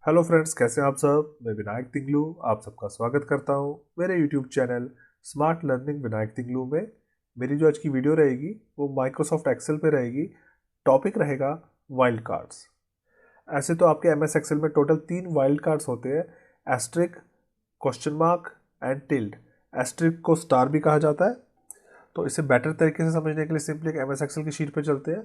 Hello friends, कैसे हैं आप सब। मैं विनायक तिंगलू आप सबका स्वागत करता हूं मेरे YouTube channel smart learning Vinayak Tinglu में। मेरी जो आज की वीडियो रहेगी वो माइक्रोसॉफ्ट एक्सेल पे रहेगी। टॉपिक रहेगा वाइल्ड कार्ड्स। ऐसे तो आपके एमएस एक्सेल में टोटल 3 वाइल्ड कार्ड्स होते हैं। Asterisk, question mark and tilde. Asterisk को स्टार भी कहा जाता है। तो इसे बेटर तरीके से समझने के लिए सिंपली एक एमएस एक्सेल की शीट पे चलते हैं।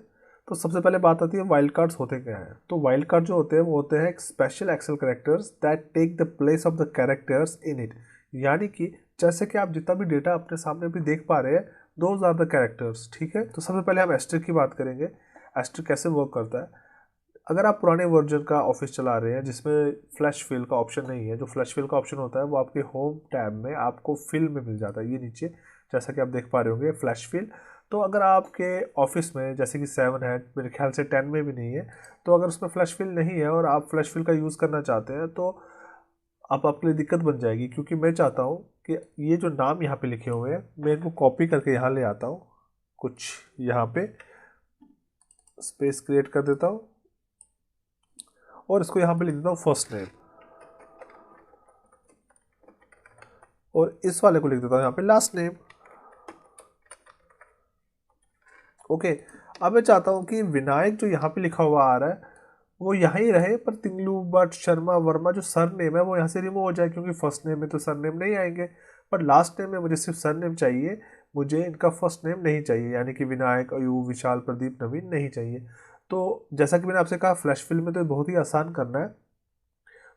तो सबसे पहले बात आती है वाइल्ड कार्ड्स होते क्या हैं। तो वाइल्ड कार्ड जो होते हैं वो होते हैं special excel characters that take the place of the characters in it. यानी कि जैसे कि आप जितना भी डेटा अपने सामने भी देख पा रहे हैं, दोज आर द कैरेक्टर्स। ठीक है, तो सबसे पहले हम एस्ट्रिक की बात करेंगे। एस्ट्रिक कैसे वर्क करता है। अगर आप पुराने वर्जन का ऑफिस चला रहे हैं जिसमें फ्लैश फिल का ऑप्शन नहीं है, जो फ्लैश फिल का ऑप्शन होता है वो आपके होम टैब में आपको फिल में मिल जाता है, ये नीचे जैसा कि आप देख पा रहे होंगे फ्लैश फिल। तो अगर आपके ऑफिस में जैसे कि 7 है, मेरे ख्याल से 10 में भी नहीं है, तो अगर उसमें फ्लैश फिल नहीं है और आप फ्लैश फिल का यूज़ करना चाहते हैं तो आप आपके लिए दिक्कत बन जाएगी। क्योंकि मैं चाहता हूँ कि ये जो नाम यहाँ पे लिखे हुए हैं मैं इनको कॉपी करके यहाँ ले आता हूँ। कुछ यहाँ पे स्पेस क्रिएट कर देता हूँ और इसको यहाँ पे लिख देता हूँ फर्स्ट नेम, और इस वाले को लिख देता हूँ यहाँ पे लास्ट नेम। ओके, अब मैं चाहता हूँ कि विनायक जो यहाँ पे लिखा हुआ आ रहा है वो यहाँ ही रहे, पर तिंगलू बट शर्मा वर्मा जो सर नेम है वो यहाँ से रिमूव हो जाए, क्योंकि फर्स्ट नेम में तो सर नेम नहीं आएंगे। पर लास्ट नेम में मुझे सिर्फ सर नेम चाहिए, मुझे इनका फर्स्ट नेम नहीं चाहिए, यानी कि विनायक, अयूब, विशाल, प्रदीप, नवीन नहीं चाहिए। तो जैसा कि मैंने आपसे कहा फ्लैश फिल में तो बहुत ही आसान करना है,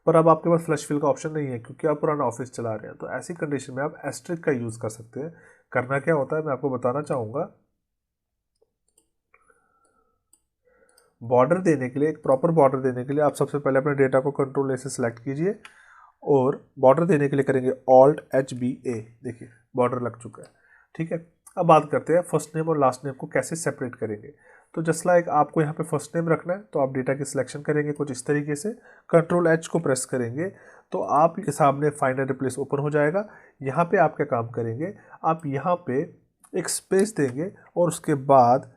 पर अब आपके पास फ्लैश फिल का ऑप्शन नहीं है क्योंकि आप पुराना ऑफिस चला रहे हैं। तो ऐसी कंडीशन में आप एस्ट्रिक का यूज़ कर सकते हैं। करना क्या होता है मैं आपको बताना चाहूँगा। बॉर्डर देने के लिए, एक प्रॉपर बॉर्डर देने के लिए आप सबसे पहले अपने डेटा को कंट्रोल ए से सिलेक्ट कीजिए और बॉर्डर देने के लिए करेंगे Alt+H+B+A। देखिए बॉर्डर लग चुका है। ठीक है, अब बात करते हैं फर्स्ट नेम और लास्ट नेम को कैसे सेपरेट करेंगे। तो जस्ट लाइक आपको यहाँ पे फर्स्ट नेम रखना है तो आप डेटा की सिलेक्शन करेंगे कुछ इस तरीके से, कंट्रोल H को प्रेस करेंगे तो आपके सामने फाइंड एंड रिप्लेस ओपन हो जाएगा। यहाँ पे आप क्या काम करेंगे, आप यहाँ पे एक स्पेस देंगे और उसके बाद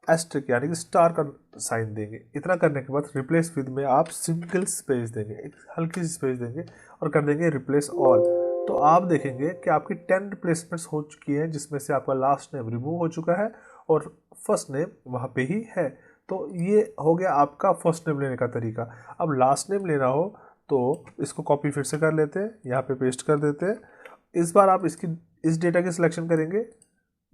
एस्ट्रिक यानी कि स्टार का साइन देंगे। इतना करने के बाद रिप्लेस विद में आप सिंगल स्पेस देंगे, एक हल्की सी स्पेस देंगे और कर देंगे रिप्लेस ऑल। तो आप देखेंगे कि आपकी 10 रिप्लेसमेंट्स हो चुकी हैं, जिसमें से आपका लास्ट नेम रिमूव हो चुका है और फर्स्ट नेम वहाँ पे ही है। तो ये हो गया आपका फर्स्ट नेम लेने का तरीका। अब लास्ट नेम लेना हो तो इसको कॉपी फिर से कर लेते हैं, यहाँ पे पेस्ट कर देते हैं। इस बार आप इस डेटा की सिलेक्शन करेंगे,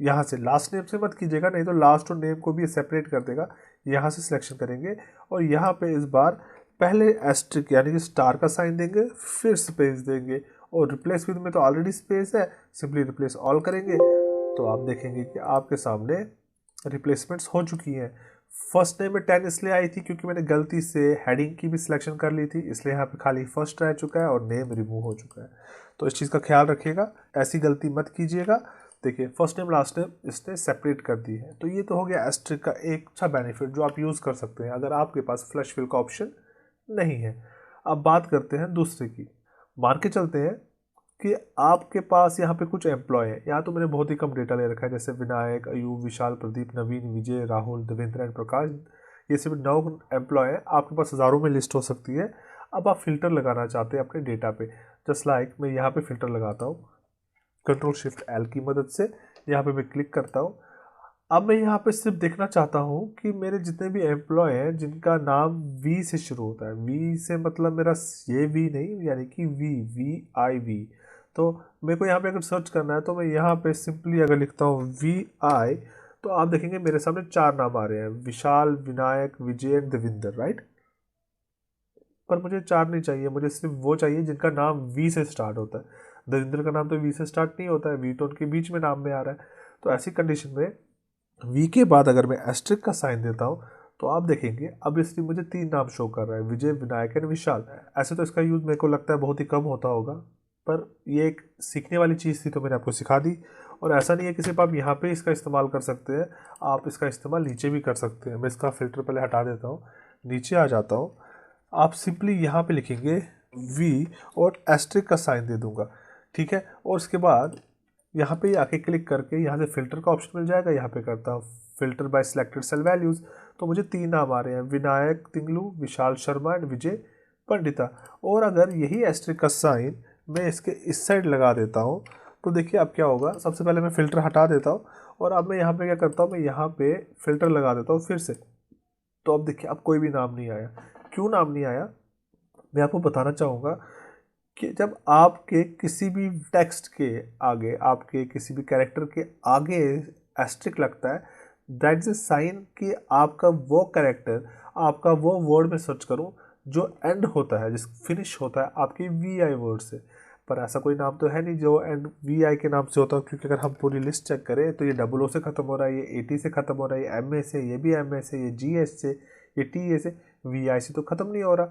यहाँ से लास्ट नेम से मत कीजिएगा नहीं तो लास्ट और नेम को भी सेपरेट कर देगा। यहाँ से सिलेक्शन करेंगे और यहाँ पे इस बार पहले एस्ट्रिक यानी कि स्टार का साइन देंगे, फिर स्पेस देंगे और रिप्लेस विद में तो ऑलरेडी स्पेस है, सिंपली रिप्लेस ऑल करेंगे तो आप देखेंगे कि आपके सामने रिप्लेसमेंट्स हो चुकी हैं। फर्स्ट नेम में 10 इसलिए आई थी क्योंकि मैंने गलती से हेडिंग की भी सिलेक्शन कर ली थी, इसलिए यहाँ पे खाली फर्स्ट रह चुका है और नेम रिमूव हो चुका है। तो इस चीज़ का ख्याल रखिएगा, ऐसी गलती मत कीजिएगा। देखिए फर्स्ट नेम लास्ट नेम इसने सेपरेट कर दी है। तो ये तो हो गया एस्ट्रिक का एक अच्छा बेनिफिट जो आप यूज़ कर सकते हैं अगर आपके पास फ्लैश फिल का ऑप्शन नहीं है। अब बात करते हैं दूसरे की। मान के चलते हैं कि आपके पास यहाँ पे कुछ एम्प्लॉय है, यहाँ तो मैंने बहुत ही कम डेटा ले रखा है, जैसे विनायक, अयूब, विशाल, प्रदीप, नवीन, विजय, राहुल, देवेंद्र एंड प्रकाश। ये सिर्फ 9 एम्प्लॉय है, आपके पास हज़ारों में लिस्ट हो सकती है। अब आप फिल्टर लगाना चाहते हैं अपने डेटा पे, जस्ट लाइक मैं यहाँ पे फिल्टर लगाता हूँ Ctrl+Shift+L की मदद से। यहाँ पे मैं क्लिक करता हूँ। अब मैं यहाँ पे सिर्फ देखना चाहता हूँ कि मेरे जितने भी एम्प्लॉय हैं जिनका नाम वी से शुरू होता है, वी से मतलब मेरा ये वी नहीं, यानी कि VVIV। तो मेरे को यहाँ पे अगर सर्च करना है तो मैं यहाँ पे सिंपली अगर लिखता हूँ VI तो आप देखेंगे मेरे सामने 4 नाम आ रहे हैं, विशाल, विनायक, विजय एंड देविंदर, राइट। पर मुझे 4 नहीं चाहिए, मुझे सिर्फ वो चाहिए जिनका नाम वी से स्टार्ट होता है। देवेंद्र का नाम तो वी से स्टार्ट नहीं होता है, वी तो उनके बीच में नाम में आ रहा है। तो ऐसी कंडीशन में वी के बाद अगर मैं एस्ट्रिक का साइन देता हूँ तो आप देखेंगे अब इसलिए मुझे 3 नाम शो कर रहा है, विजय, विनायक एंड विशाल। ऐसे तो इसका यूज़ मेरे को लगता है बहुत ही कम होता होगा, पर ये एक सीखने वाली चीज़ थी तो मैंने आपको सिखा दी। और ऐसा नहीं है कि सिर्फ आप यहाँ पे इसका इस्तेमाल कर सकते हैं, आप इसका इस्तेमाल नीचे भी कर सकते हैं। मैं इसका फ़िल्टर पहले हटा देता हूँ, नीचे आ जाता हूँ। आप सिंपली यहाँ पे लिखेंगे वी और एस्ट्रिक का साइन दे दूंगा, ठीक है। और उसके बाद यहाँ पे आके क्लिक करके यहाँ से फ़िल्टर का ऑप्शन मिल जाएगा, यहाँ पे करता हूँ filter by selected cell values. तो मुझे 3 नाम आ रहे हैं, विनायक तिंगलू, विशाल शर्मा एंड विजय पंडिता। और अगर यही एस्ट्रिक का साइन मैं इसके इस साइड लगा देता हूँ तो देखिए अब क्या होगा। सबसे पहले मैं फ़िल्टर हटा देता हूँ और अब मैं यहाँ पे क्या करता हूँ, मैं यहाँ पे फ़िल्टर लगा देता हूँ फिर से। तो अब देखिए अब कोई भी नाम नहीं आया। क्यों नाम नहीं आया, मैं आपको बताना चाहूँगा कि जब आपके किसी भी टेक्स्ट के आगे, आपके किसी भी कैरेक्टर के आगे एस्ट्रिक लगता है, दैट इज ए साइन कि आपका वो कैरेक्टर, आपका वो वर्ड में सर्च करूं जो एंड होता है, जिस फिनिश होता है आपकी वी आई वर्ड से। पर ऐसा कोई नाम तो है नहीं जो एंड वी आई के नाम से होता है, क्योंकि अगर हम पूरी लिस्ट चेक करें तो ये डबल ओ से ख़त्म हो रहा है, ये ए टी से ख़त्म हो रहा है, ये एम ए से, ये भी एम ए से, ये जी एस से, ये टी ए से, वी आई से तो ख़त्म नहीं हो रहा।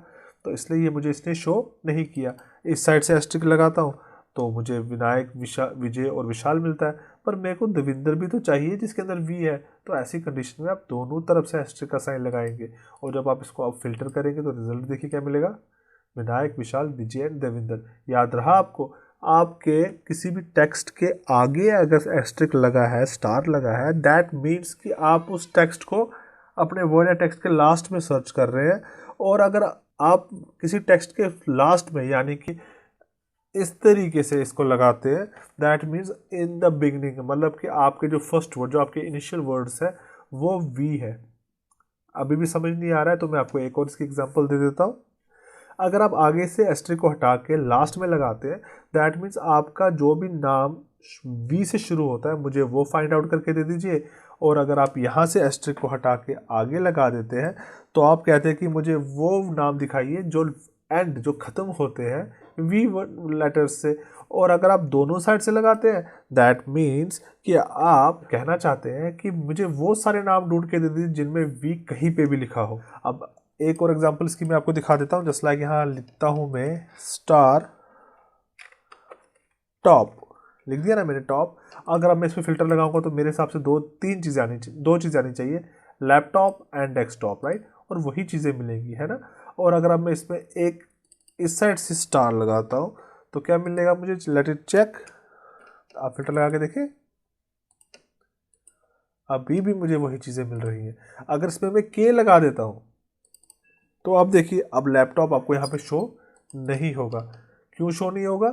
तो इसलिए ये मुझे इसने शो नहीं किया। इस साइड से एस्ट्रिक लगाता हूँ तो मुझे विनायक, विजय और विशाल मिलता है, पर मेरे को देविंदर भी तो चाहिए जिसके अंदर वी है। तो ऐसी कंडीशन में आप दोनों तरफ से एस्ट्रिक का साइन लगाएंगे और जब आप इसको आप फिल्टर करेंगे तो रिजल्ट देखिए क्या मिलेगा, विनायक, विशाल, विजय एंड देविंदर। याद रहा आपको, आपके किसी भी टेक्स्ट के आगे अगर एस्ट्रिक लगा है, स्टार लगा है, दैट मीन्स कि आप उस टेक्स्ट को अपने वर्ड या टेक्स्ट के लास्ट में सर्च कर रहे हैं। और अगर आप किसी टेक्स्ट के लास्ट में, यानी कि इस तरीके से इसको लगाते हैं, that means in the beginning, मतलब कि आपके जो फर्स्ट वर्ड, जो आपके इनिशियल वर्ड्स है वो वी है। अभी भी समझ नहीं आ रहा है तो मैं आपको एक और इसकी एग्जांपल दे देता हूँ। अगर आप आगे से एस्ट्रिक को हटा के लास्ट में लगाते हैं, दैट मीन्स आपका जो भी नाम वी से शुरू होता है मुझे वो फाइंड आउट करके दे दीजिए। और अगर आप यहाँ से एस्ट्रिक को हटा के आगे लगा देते हैं तो आप कहते हैं कि मुझे वो नाम दिखाइए जो एंड, जो ख़त्म होते हैं वी लेटर्स से। और अगर आप दोनों साइड से लगाते हैं दैट मीन्स कि आप कहना चाहते हैं कि मुझे वो सारे नाम ढूंढ के दे दीजिए जिनमें वी कहीं पे भी लिखा हो। अब एक और एग्जांपल इसकी मैं आपको दिखा देता हूँ। जस्ट लाइक यहाँ लिखता हूँ मैं स्टार टॉप, लिख दिया ना मैंने टॉप। अगर अब मैं इसमें फिल्टर लगाऊंगा तो मेरे हिसाब से दो चीज़ें आनी चाहिए, लैपटॉप एंड डेस्कटॉप, राइट। और वही चीज़ें मिलेंगी, है ना। और अगर अब मैं इसमें एक इस साइड से स्टार लगाता हूँ तो क्या मिलेगा मुझे, लेट इट चेक। आप फिल्टर लगा के देखिए, अभी भी मुझे वही चीज़ें मिल रही हैं। अगर इसमें मैं के लगा देता हूँ तो अब देखिए, अब लैपटॉप आपको यहाँ पे शो नहीं होगा। क्यों शो नहीं होगा,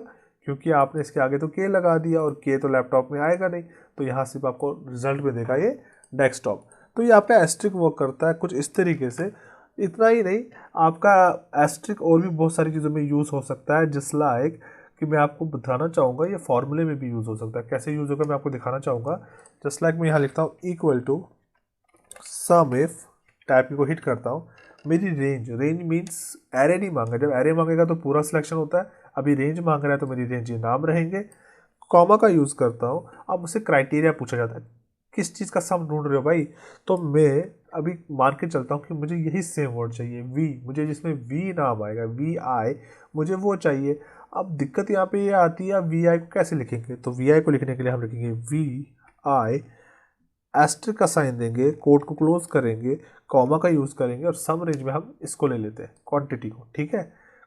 क्योंकि आपने इसके आगे तो के लगा दिया और के तो लैपटॉप में आएगा नहीं। तो यहाँ सिर्फ आपको रिजल्ट में देगा ये डेस्कटॉप। तो यहाँ पे एस्ट्रिक वर्क करता है कुछ इस तरीके से। इतना ही नहीं, आपका एस्ट्रिक और भी बहुत सारी चीज़ों में यूज़ हो सकता है। जस्ट लाइक कि मैं आपको बताना चाहूँगा ये फॉर्मूले में भी यूज़ हो सकता है। कैसे यूज़ होगा मैं आपको दिखाना चाहूँगा। जस्ट लाइक मैं यहाँ लिखता हूँ equal to sum if, type को हिट करता हूँ, मेरी रेंज मीन्स एरे नहीं मांगा। जब एरे मांगेगा तो पूरा सिलेक्शन होता है, अभी रेंज मांग रहा है तो मेरी रेंज ये नाम रहेंगे। कॉमा का यूज़ करता हूँ। अब मुझसे क्राइटेरिया पूछा जाता है, किस चीज़ का सम ढूंढ रहे हो भाई, तो मैं अभी मान के चलता हूँ कि मुझे यही सेम वर्ड चाहिए वी, मुझे जिसमें वी नाम आएगा, वी आई, मुझे वो चाहिए। अब दिक्कत यहाँ पे ये आती है, वी आई को कैसे लिखेंगे, तो वी आई को लिखने के लिए हम लिखेंगे वी आई, एस्ट्रिक का साइन देंगे, कोड को क्लोज करेंगे, कॉमा का यूज़ करेंगे और सम रेंज में हम इसको ले लेते हैं, क्वांटिटी को, ठीक है।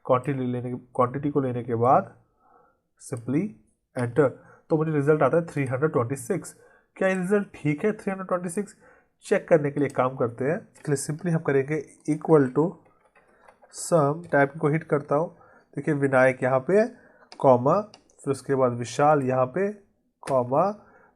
क्वांटिटी को लेने के बाद सिंपली एंटर, तो मुझे रिजल्ट आता है 326। क्या ये रिजल्ट ठीक है 326? चेक करने के लिए काम करते हैं। इसलिए सिंपली हम करेंगे इक्वल टू सम, टाइप को हिट करता हूँ, देखिए विनायक यहाँ पे कॉमा, फिर उसके बाद विशाल यहाँ पे कॉमा,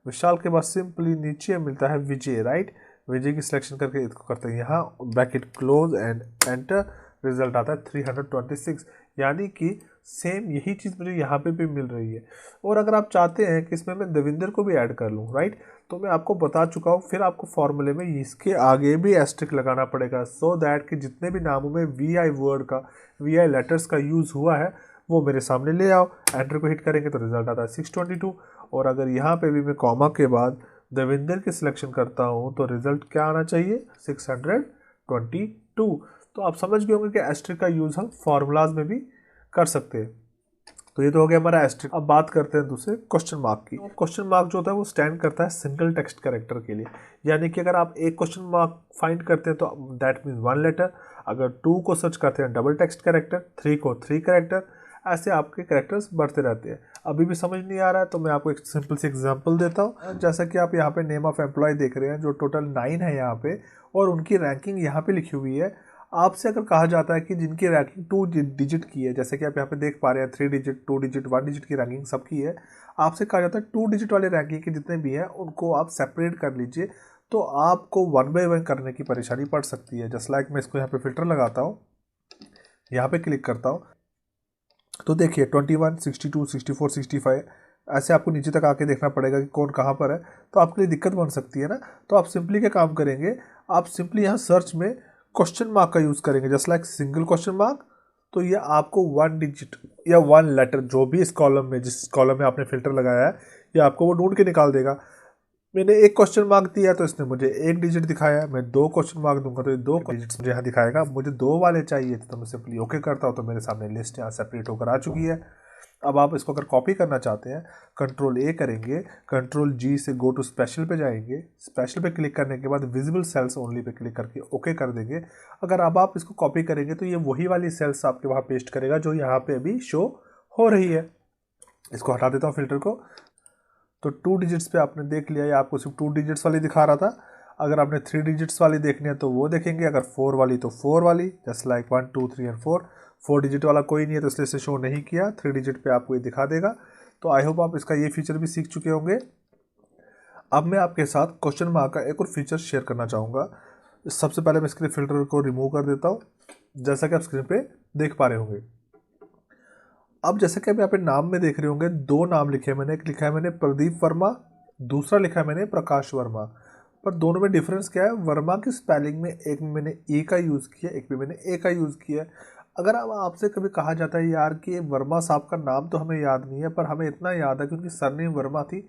विशाल के बाद सिंपली नीचे मिलता है विजय, राइट। विजय की सिलेक्शन करके इसको करते हैं यहाँ bracket close and enter, result आता है 326। यानी कि सेम यही चीज़ मुझे यहाँ पे भी मिल रही है। और अगर आप चाहते हैं कि इसमें मैं देविंदर को भी ऐड कर लूँ, राइट, तो मैं आपको बता चुका हूँ, फिर आपको फॉर्मूले में इसके आगे भी एस्ट्रिक लगाना पड़ेगा, सो दैट कि जितने भी नामों में वी आई वर्ड का, वी आई लेटर्स का यूज़ हुआ है वो मेरे सामने ले आओ। एंटर को हिट करेंगे तो रिजल्ट आता है 622। और अगर यहाँ पे भी मैं कॉमा के बाद देविंदर की सिलेक्शन करता हूँ तो रिजल्ट क्या आना चाहिए, 622। तो आप समझ गए होंगे कि एस्ट्रिक का यूज़ हम फॉर्मूलाज में भी कर सकते हैं। तो ये तो हो गया हमारा एस्ट्रिक। अब बात करते हैं दूसरे क्वेश्चन मार्क की। क्वेश्चन मार्क जो होता है वो स्टैंड करता है सिंगल टेक्स्ट कैरेक्टर के लिए, यानी कि अगर आप एक क्वेश्चन मार्क फाइंड करते हैं तो दैट मीन्स 1 लेटर, अगर 2 को सर्च करते हैं डबल टेक्स्ट कैरेक्टर, 3 को 3 कैरेक्टर, ऐसे आपके कैरेक्टर्स बढ़ते रहते हैं। अभी भी समझ नहीं आ रहा है तो मैं आपको एक सिंपल सी एग्जांपल देता हूँ। जैसा कि आप यहाँ पे नेम ऑफ एम्प्लॉय देख रहे हैं जो टोटल 9 है यहाँ पे, और उनकी रैंकिंग यहाँ पे लिखी हुई है। आपसे अगर कहा जाता है कि जिनकी रैंकिंग 2 डिजिट की है, जैसे कि आप यहाँ पे देख पा रहे हैं 3 डिजिट, 2 डिजिट, 1 डिजिट की रैंकिंग सबकी है, आपसे कहा जाता है 2 डिजिट वाले रैंकिंग के जितने भी हैं उनको आप सेपरेट कर लीजिए, तो आपको 1 बाय 1 करने की परेशानी पड़ सकती है। जस्ट लाइक मैं इसको यहाँ पे फिल्टर लगाता हूँ, यहाँ पे क्लिक करता हूँ, तो देखिए 21, 62, 64, 65 ऐसे आपको नीचे तक आके देखना पड़ेगा कि कौन कहाँ पर है, तो आपके लिए दिक्कत बन सकती है ना। तो आप सिंपली क्या काम करेंगे, आप सिंपली यहाँ सर्च में क्वेश्चन मार्क का यूज़ करेंगे, just like single question mark. तो ये आपको 1 डिजिट या 1 लेटर जो भी इस कॉलम में, जिस कॉलम में आपने फिल्टर लगाया है, ये आपको वो ढूंढ के निकाल देगा। मैंने एक क्वेश्चन मार्क दिया तो इसने मुझे 1 डिजिट दिखाया, मैं 2 क्वेश्चन मार्क दूंगा तो ये 2 डिजिट्स मुझे यहाँ दिखाएगा। मुझे 2 वाले चाहिए तो मैं सिंपली ओके करता हूँ, तो मेरे सामने लिस्ट यहाँ सेपरेट होकर आ चुकी है। अब आप इसको अगर कॉपी करना चाहते हैं, कंट्रोल ए करेंगे, कंट्रोल जी से गो टू स्पेशल पे जाएंगे, स्पेशल पे क्लिक करने के बाद visible sales only pay click करके ओके कर देंगे। अगर अब आप इसको कॉपी करेंगे तो ये वही वाली सेल्स आपके वहाँ पेस्ट करेगा जो यहाँ पे अभी शो हो रही है। इसको हटा देता हूँ फिल्टर को। तो 2 डिजिट्स पे आपने देख लिया, ये आपको सिर्फ 2 डिजिट्स वाली दिखा रहा था। अगर आपने 3 डिजिट्स वाली देखनी है तो वो देखेंगे, अगर 4 वाली तो 4 वाली, जस्ट लाइक 1, 2, 3 एंड 4। 4 डिजिट वाला कोई नहीं है तो इसलिए इसे शो नहीं किया, 3 डिजिट पे आपको ये दिखा देगा। तो आई होप आप इसका ये फीचर भी सीख चुके होंगे। अब मैं आपके साथ क्वेश्चन मार्क का एक और फीचर शेयर करना चाहूँगा। सबसे पहले मैं इसके लिए फिल्टर को रिमूव कर देता हूँ, जैसा कि आप स्क्रीन पे देख पा रहे होंगे। अब जैसे कि आप यहाँ पे नाम में देख रहे होंगे, 2 नाम लिखे हैं मैंने, एक लिखा है मैंने प्रदीप वर्मा, दूसरा लिखा है मैंने प्रकाश वर्मा। पर दोनों में डिफरेंस क्या है, वर्मा की स्पेलिंग में एक में मैंने ए का यूज़ किया, एक में मैंने ए का यूज़ किया। अगर अब आपसे कभी कहा जाता है यार कि वर्मा साहब का नाम तो हमें याद नहीं है पर हमें इतना याद है कि उनकी सरनेम वर्मा थी,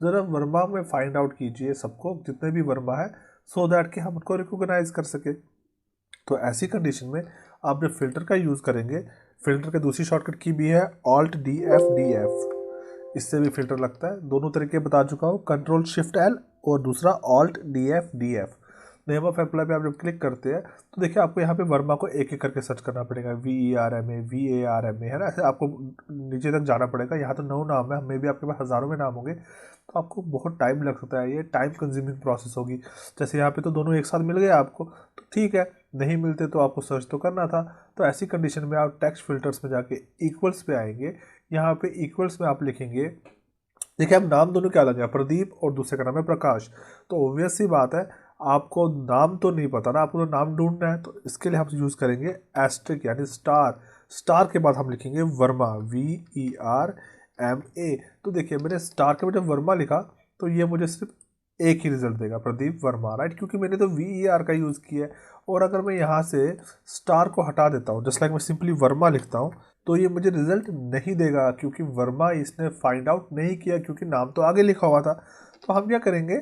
ज़रा वर्मा में फाइंड आउट कीजिए सबको जितने भी वर्मा है, सो दैट कि हम उनको रिकोगनाइज कर सके। तो ऐसी कंडीशन में आप जब फिल्टर का यूज़ करेंगे, फिल्टर की दूसरी शॉर्टकट की भी है alt D F D F, इससे भी फिल्टर लगता है। दोनों तरीके बता चुका हूँ, कंट्रोल शिफ्ट एल और दूसरा alt D F. Name of employ पे आप जब क्लिक करते हैं तो देखिए आपको यहाँ पे वर्मा को एक एक करके सर्च करना पड़ेगा, VERMA VARMA, है ना, ऐसे आपको नीचे तक जाना पड़ेगा। यहाँ तो 9 नाम है, हमें भी आपके पास हज़ारों में नाम होंगे, तो आपको बहुत टाइम लग सकता है, ये टाइम कंज्यूमिंग प्रोसेस होगी। जैसे यहाँ पे तो दोनों एक साथ मिल गए आपको तो ठीक है, नहीं मिलते तो आपको सर्च तो करना था। तो ऐसी कंडीशन में आप टेक्स्ट फिल्टर्स में जाके इक्वल्स पे आएंगे, यहाँ पे इक्वल्स में आप लिखेंगे, देखिए अब नाम दोनों क्या लग गया, प्रदीप और दूसरे का नाम है प्रकाश। तो ऑब्वियस सी बात है, आपको नाम तो नहीं पता ना, आपको तो नाम ढूंढना है, तो इसके लिए हम यूज़ करेंगे एस्ट्रिक यानी स्टार। स्टार के बाद हम लिखेंगे वर्मा, VERMA। तो देखिए मैंने स्टार के बाद जब वर्मा लिखा तो ये मुझे सिर्फ एक ही रिजल्ट देगा, प्रदीप वर्मा, राइट, क्योंकि मैंने तो VER का यूज़ किया है। और अगर मैं यहाँ से स्टार को हटा देता हूँ, जस्ट लाइक मैं सिंपली वर्मा लिखता हूँ, तो ये मुझे रिजल्ट नहीं देगा क्योंकि वर्मा इसने फाइंड आउट नहीं किया, क्योंकि नाम तो आगे लिखा हुआ था। तो हम क्या करेंगे,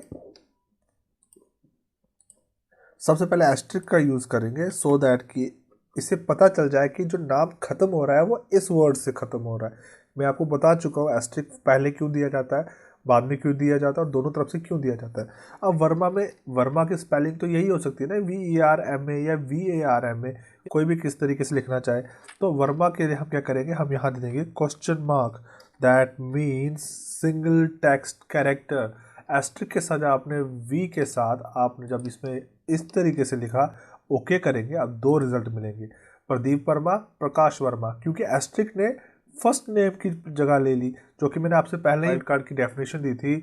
सबसे पहले एस्ट्रिक का यूज़ करेंगे सो दैट कि इसे पता चल जाए कि जो नाम खत्म हो रहा है वो इस वर्ड से खत्म हो रहा है। मैं आपको बता चुका हूँ एस्ट्रिक पहले क्यों दिया जाता है, बाद में क्यों दिया जाता है और दोनों तरफ से क्यों दिया जाता है। अब वर्मा में वर्मा की स्पेलिंग तो यही हो सकती है ना, VERMA या VARMA, कोई भी किस तरीके से लिखना चाहे। तो वर्मा के लिए हम क्या करेंगे, हम यहाँ दे देंगे question mark, that means single text character. Asterisk के साथ आपने V के साथ आपने जब इसमें इस तरीके से लिखा, ओके करेंगे, अब 2 रिजल्ट मिलेंगे, प्रदीप वर्मा, प्रकाश वर्मा, क्योंकि एस्ट्रिक ने फर्स्ट नेम की जगह ले ली, जो कि मैंने आपसे पहले ही वाइल्ड कार्ड की डेफिनेशन दी थी।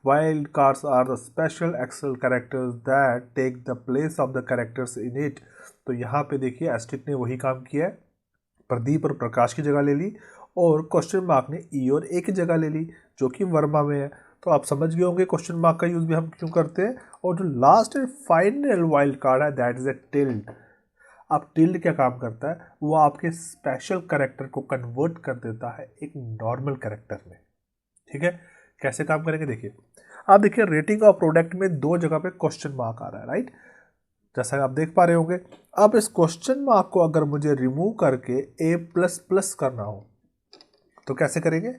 Wild cards are the special excel characters that take the place of the characters in it. तो यहाँ पे देखिए एस्ट्रिक ने वही काम किया है, प्रदीप और प्रकाश की जगह ले ली, और क्वेश्चन मार्क ने ई और ए की जगह ले ली जो कि वर्मा में है। तो आप समझ गए होंगे क्वेश्चन मार्क का यूज़ भी हम क्यों करते हैं। और जो last and final wild card है दैट इज ए टिल्ड। अब टिल्ड क्या काम करता है, वो आपके स्पेशल कैरेक्टर को कन्वर्ट कर देता है एक नॉर्मल कैरेक्टर में, ठीक है। कैसे काम करेंगे देखिए, आप देखिए रेटिंग ऑफ प्रोडक्ट में 2 जगह पे क्वेश्चन मार्क आ रहा है, राइट, जैसा आप देख पा रहे होंगे। अब इस क्वेश्चन मार्क को अगर मुझे रिमूव करके A++ करना हो तो कैसे करेंगे,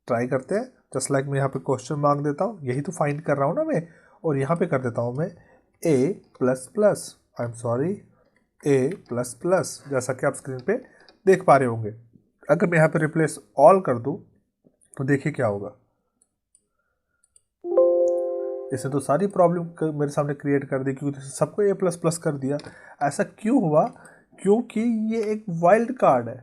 ट्राई करते हैं। जस्ट लाइक मैं यहाँ पे क्वेश्चन मार्क देता हूँ, यही तो फाइंड कर रहा हूँ ना मैं, और यहाँ पे कर देता हूँ मैं A++, I am sorry A++, जैसा कि आप स्क्रीन पे देख पा रहे होंगे। अगर मैं यहाँ पे रिप्लेस ऑल कर दूँ तो देखिए क्या होगा, इसने तो सारी प्रॉब्लम मेरे सामने क्रिएट कर दी क्योंकि सबको ए प्लस प्लस कर दिया। ऐसा क्यों हुआ? क्योंकि ये एक वाइल्ड कार्ड है,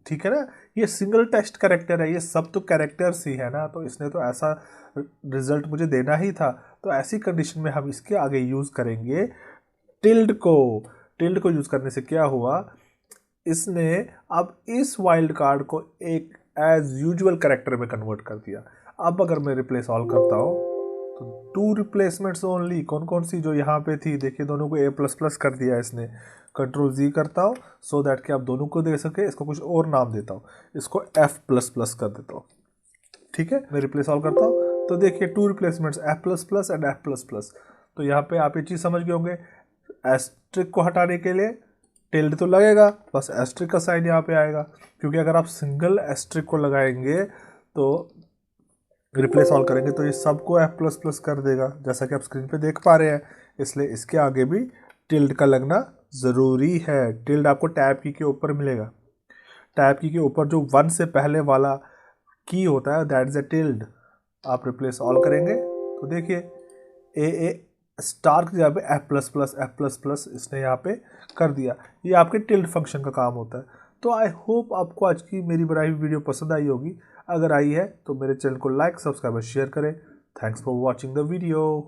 ठीक है ना, ये सिंगल टेक्स्ट कैरेक्टर है, ये सब तो कैरेक्टर्स ही है ना, तो इसने तो ऐसा रिजल्ट मुझे देना ही था। तो ऐसी कंडीशन में हम इसके आगे यूज़ करेंगे टिल्ड को। टिल्ड को यूज़ करने से क्या हुआ, इसने अब इस वाइल्ड कार्ड को एक एज यूजुअल कैरेक्टर में कन्वर्ट कर दिया। अब अगर मैं रिप्लेस ऑल करता हूँ तो 2 रिप्लेसमेंट्स ओनली, कौन कौन सी जो यहाँ पे थी, देखिए दोनों को ए प्लस प्लस कर दिया इसने। कंट्रोल जी करता हूँ सो दैट कि आप दोनों को दे सके। इसको कुछ और नाम देता हूँ, इसको एफ प्लस प्लस कर देता हूँ, ठीक है। मैं रिप्लेस ऑल करता हूँ तो देखिए 2 replacements F plus plus and F plus plus. तो यहाँ पे आप ये चीज़ समझ गए होंगे, एस्ट्रिक को हटाने के लिए टिल्ड तो लगेगा, बस एस्ट्रिक का साइन यहाँ पे आएगा, क्योंकि अगर आप सिंगल एस्ट्रिक को लगाएंगे तो रिप्लेस ऑल करेंगे तो ये सबको एफ प्लस प्लस कर देगा, जैसा कि आप स्क्रीन पे देख पा रहे हैं। इसलिए इसके आगे भी टिल्ड का लगना ज़रूरी है। टिल्ड आपको टैब की के ऊपर मिलेगा, टैब की के ऊपर जो 1 से पहले वाला की होता है दैट इज अ टिल्ड। आप रिप्लेस ऑल करेंगे तो देखिए ए स्टार की जगह पे एफ प्लस प्लस इसने यहाँ पे कर दिया। ये आपके टिल्ड फंक्शन का काम होता है। तो आई होप आपको आज की मेरी बनाई हुई वीडियो पसंद आई होगी। अगर आई है तो मेरे चैनल को लाइक, सब्सक्राइब और शेयर करें। Thanks for watching the video.